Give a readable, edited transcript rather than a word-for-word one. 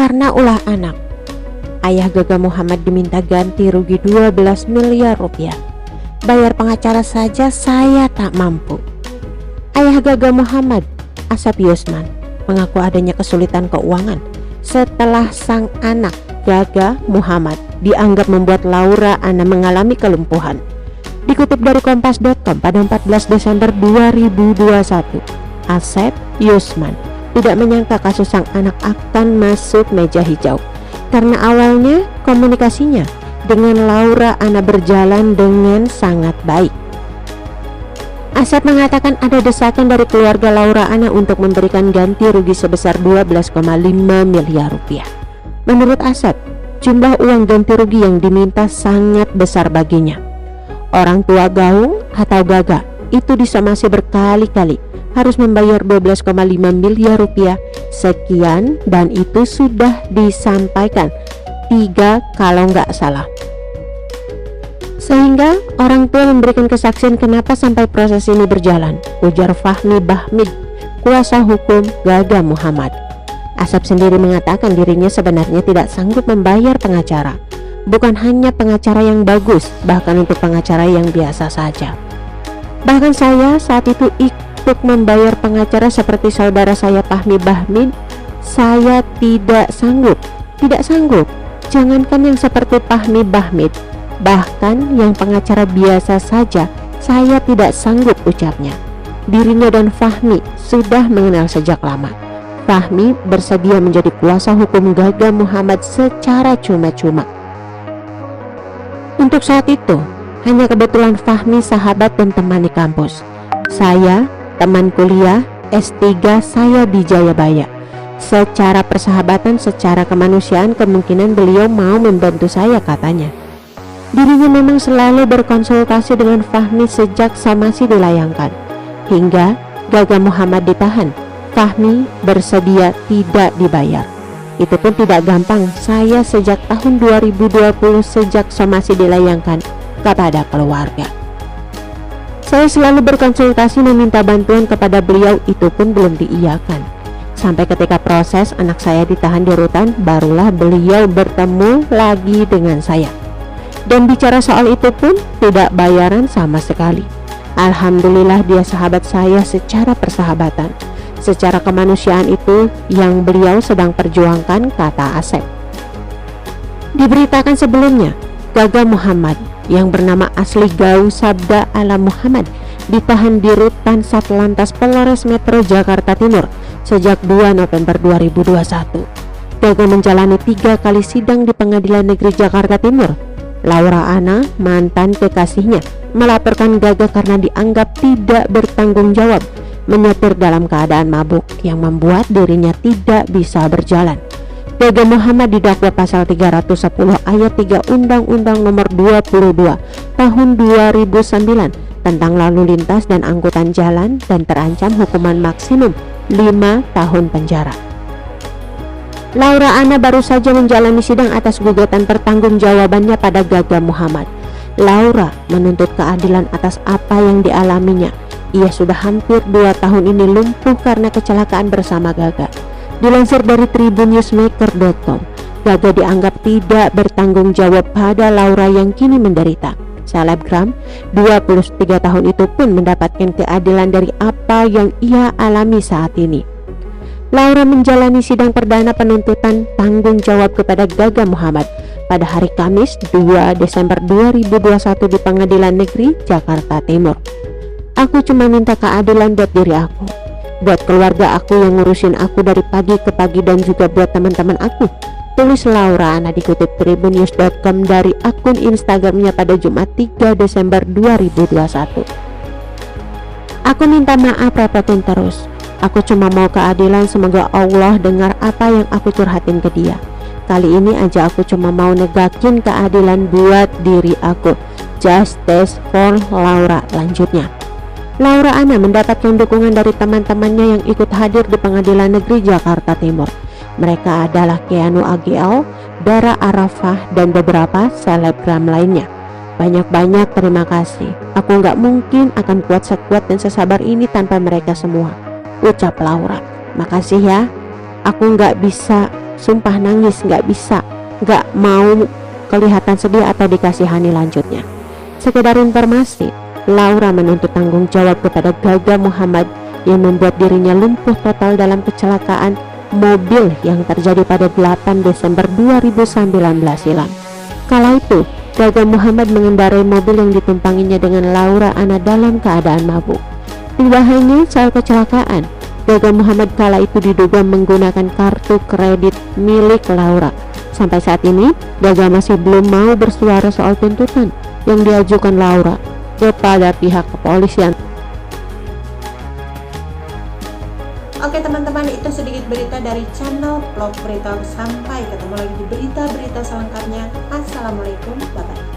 karena ulah anak. Ayah Gaga Muhammad diminta ganti rugi 12 miliar rupiah. Bayar pengacara saja saya tak mampu. Ayah Gaga Muhammad, Asep Yusman, mengaku adanya kesulitan keuangan setelah sang anak Gaga Muhammad dianggap membuat Laura Anna mengalami kelumpuhan. Dikutip dari Kompas.com pada 14 Desember 2021, Asep Yusman tidak menyangka kasus sang anak akan masuk meja hijau karena awalnya komunikasinya dengan Laura Anna berjalan dengan sangat baik. Asep mengatakan ada desakan dari keluarga Laura Anna untuk memberikan ganti rugi sebesar 12,5 miliar rupiah. Menurut Asep, jumlah uang ganti rugi yang diminta sangat besar baginya. Orang tua Gaung atau Gaga itu disomasi berkali-kali harus membayar 12,5 miliar rupiah sekian, dan itu sudah disampaikan 3 kalau nggak salah. Sehingga orang tua memberikan kesaksian kenapa sampai proses ini berjalan, ujar Fahmi Bahmid, kuasa hukum Gaga Muhammad. Asep sendiri mengatakan dirinya sebenarnya tidak sanggup membayar pengacara. Bukan hanya pengacara yang bagus, bahkan untuk pengacara yang biasa saja. Bahkan saya saat itu ikut membayar pengacara seperti saudara saya Fahmi Bahmid. Saya tidak sanggup. Jangankan yang seperti Fahmi Bahmid, bahkan yang pengacara biasa saja saya tidak sanggup, ucapnya. Dirinya dan Fahmi sudah mengenal sejak lama. Fahmi bersedia menjadi kuasa hukum Gaga Muhammad secara cuma-cuma. Untuk saat itu, hanya kebetulan Fahmi sahabat dan teman di kampus. Saya teman kuliah S3 saya di Jayabaya. Secara persahabatan, secara kemanusiaan kemungkinan beliau mau membantu saya, katanya. Dirinya memang selalu berkonsultasi dengan Fahmi sejak somasi dilayangkan hingga Gaga Muhammad ditahan. Fahmi bersedia tidak dibayar. Itu pun tidak gampang. Saya sejak tahun 2020 sejak somasi dilayangkan kepada keluarga. Saya selalu berkonsultasi meminta bantuan kepada beliau, itu pun belum diiyakan. Sampai ketika proses anak saya ditahan di rutan, barulah beliau bertemu lagi dengan saya. Dan bicara soal itu pun tidak bayaran sama sekali. Alhamdulillah dia sahabat saya secara persahabatan. Secara kemanusiaan itu yang beliau sedang perjuangkan, kata Asep. Diberitakan sebelumnya, Gaga Muhammad yang bernama asli Gaung Sabda Alam Muhammad ditahan di rutan Satlantas Polres Metro Jakarta Timur sejak 2 November 2021. Gaga menjalani 3 kali sidang di Pengadilan Negeri Jakarta Timur. Laura Anna, mantan kekasihnya, melaporkan Gaga karena dianggap tidak bertanggung jawab menyetir dalam keadaan mabuk yang membuat dirinya tidak bisa berjalan. Gaga Muhammad didakwa pasal 310 ayat 3 Undang-Undang Nomor 22 Tahun 2009 tentang lalu lintas dan angkutan jalan dan terancam hukuman maksimum 5 tahun penjara. Laura Anna baru saja menjalani sidang atas gugatan pertanggungjawabannya pada Gaga Muhammad. Laura menuntut keadilan atas apa yang dialaminya. Ia sudah hampir 2 tahun ini lumpuh karena kecelakaan bersama Gaga. Dilansir dari tribunnewsmaker.com, Gaga dianggap tidak bertanggung jawab pada Laura yang kini menderita. Selebgram 23 tahun itu pun mendapatkan keadilan dari apa yang ia alami saat ini. Laura menjalani sidang perdana penuntutan tanggung jawab kepada Gaga Muhammad pada hari Kamis 2 Desember 2021 di Pengadilan Negeri Jakarta Timur. Aku cuma minta keadilan buat diri aku, buat keluarga aku yang ngurusin aku dari pagi ke pagi, dan juga buat teman-teman aku, tulis Laura Anna dikutip tribunnews.com dari akun Instagramnya pada Jumat 3 Desember 2021. Aku minta maaf repotin terus. Aku cuma mau keadilan, semoga Allah dengar apa yang aku curhatin ke dia. Kali ini aja aku cuma mau negakin keadilan buat diri aku. Justice for Laura, lanjutnya. Laura Anna mendapatkan dukungan dari teman-temannya yang ikut hadir di Pengadilan Negeri Jakarta Timur. Mereka adalah Keanu AGL, Dara Arafah, dan beberapa selebgram lainnya. Banyak-banyak terima kasih. Aku nggak mungkin akan kuat sekuat dan sesabar ini tanpa mereka semua, ucap Laura. Makasih ya. Aku nggak bisa sumpah nangis, nggak mau kelihatan sedih atau dikasihani lanjutnya. Sekedar informasi, Laura menuntut tanggung jawab kepada Gaga Muhammad yang membuat dirinya lumpuh total dalam kecelakaan mobil yang terjadi pada 8 Desember 2019 silam. Kala itu, Gaga Muhammad mengendarai mobil yang ditumpanginya dengan Laura Anna dalam keadaan mabuk. Tidak hanya soal kecelakaan, Gaga Muhammad kala itu diduga menggunakan kartu kredit milik Laura. Sampai saat ini, Gaga masih belum mau bersuara soal tuntutan yang diajukan Laura kepada pihak kepolisian. Oke teman-teman, itu sedikit berita dari channel Vlog Berita. Sampai ketemu lagi di berita-berita selengkapnya. Assalamualaikum, bye-bye.